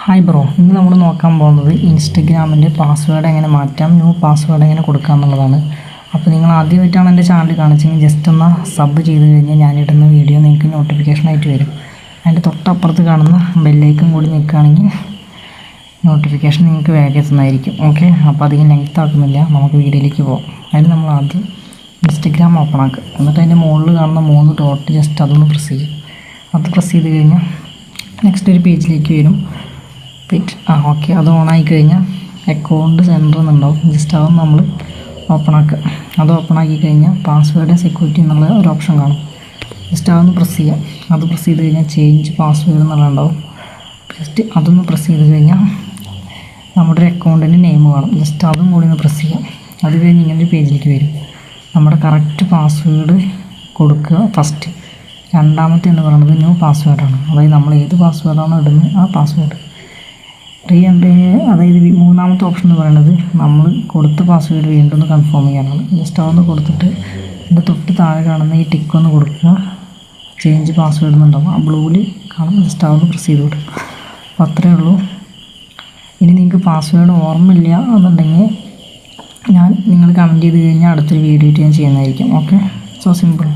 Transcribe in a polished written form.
Hi bro, ഇന്ന് നമ്മൾ നോക്കാൻ പോകുന്നത് ഇൻസ്റ്റഗ്രാമിൻ്റെ പാസ്വേഡ് എങ്ങനെ മാറ്റാം, ന്യൂ പാസ്വേഡ് എങ്ങനെ കൊടുക്കാം എന്നുള്ളതാണ്. അപ്പോൾ നിങ്ങൾ ആദ്യമായിട്ടാണ് എൻ്റെ ചാനൽ കാണിച്ചെങ്കിൽ ജസ്റ്റ് ഒന്ന് സബ് ചെയ്ത് കഴിഞ്ഞാൽ ഞാനിടുന്ന വീഡിയോ നിങ്ങൾക്ക് നോട്ടിഫിക്കേഷനായിട്ട് വരും. അതിൻ്റെ തൊട്ടപ്പുറത്ത് കാണുന്ന ബെല്ലൈക്കൺ കൂടി നിൽക്കുകയാണെങ്കിൽ നോട്ടിഫിക്കേഷൻ നിങ്ങൾക്ക് വേഗം എത്തുന്നതായിരിക്കും. ഓക്കെ, അപ്പോൾ അധികം ലെങ്ത് ആക്കുന്നില്ല, നമുക്ക് വീഡിയോയിലേക്ക് പോകാം. അതിന് നമ്മൾ ആദ്യം ഇൻസ്റ്റഗ്രാം ഓപ്പൺ ആക്കുക. എന്നിട്ട് അതിൻ്റെ മുകളിൽ കാണുന്ന 3 ഡോട്ട് ജസ്റ്റ് അതൊന്ന് പ്രസ് ചെയ്യും. അത് പ്രസ് ചെയ്ത് കഴിഞ്ഞാൽ നെക്സ്റ്റ് ഒരു പേജിലേക്ക് വരും. ഓക്കെ, അത് ഓണായി കഴിഞ്ഞാൽ അക്കൗണ്ട് സെൻറ്റർ എന്നുണ്ടാവും. ജസ്റ്റ് അതൊന്ന് നമ്മൾ ഓപ്പൺ ആക്കുക. അത് ഓപ്പൺ ആക്കി കഴിഞ്ഞാൽ പാസ്വേഡ് സെക്യൂരിറ്റി എന്നുള്ള ഒരു ഓപ്ഷൻ കാണും. ജസ്റ്റ് അതൊന്ന് പ്രസ് ചെയ്യാം. അത് പ്രസ് ചെയ്ത് കഴിഞ്ഞാൽ ചേഞ്ച് പാസ്വേഡ് എന്നുള്ളതുണ്ടാവും. ജസ്റ്റ് അതൊന്ന് പ്രസ് ചെയ്ത് കഴിഞ്ഞാൽ നമ്മുടെ ഒരു അക്കൗണ്ടിൻ്റെ നെയിം കാണും. ജസ്റ്റ് അതും കൂടി ഒന്ന് പ്രസ് ചെയ്യാം. അത് കഴിഞ്ഞ് ഇങ്ങനൊരു പേജിലേക്ക് വരും. നമ്മുടെ കറക്റ്റ് പാസ്വേഡ് കൊടുക്കുക ഫസ്റ്റ്. രണ്ടാമത്തെ എന്ന് പറയുന്നത് ന്യൂ പാസ്വേഡാണ്. അതായത് നമ്മൾ ഏത് പാസ്വേഡാണോ ഇടുന്നത് ആ പാസ്വേഡ് അതായത് മൂന്നാമത്തെ ഓപ്ഷൻ എന്ന് പറയുന്നത് നമ്മൾ കൊടുത്ത പാസ്വേഡ് വീണ്ടും ഒന്ന് കൺഫേം ചെയ്യാനാണ്. ജസ്റ്റ് അതൊന്ന് കൊടുത്തിട്ട് എൻ്റെ തൊട്ട് താഴെ കാണുന്ന ഈ ടിക്ക് ഒന്ന് കൊടുക്കുക. ചേഞ്ച് പാസ്വേഡ് എന്നുണ്ടാവും, ആ ബ്ലൂവിൽ കാണും. ജസ്റ്റ് അതൊന്ന് പ്രസ് ചെയ്ത് കൊടുക്കും. അപ്പോൾ അത്രയേ ഉള്ളൂ. ഇനി നിങ്ങൾക്ക് പാസ്വേഡ് ഓർമ്മയില്ല എന്നുണ്ടെങ്കിൽ നിങ്ങൾ കമൻറ്റ് ചെയ്ത് കഴിഞ്ഞാൽ അടുത്തൊരു വീഡിയോ ഞാൻ ചെയ്യുന്നതായിരിക്കും. Okay, so simple.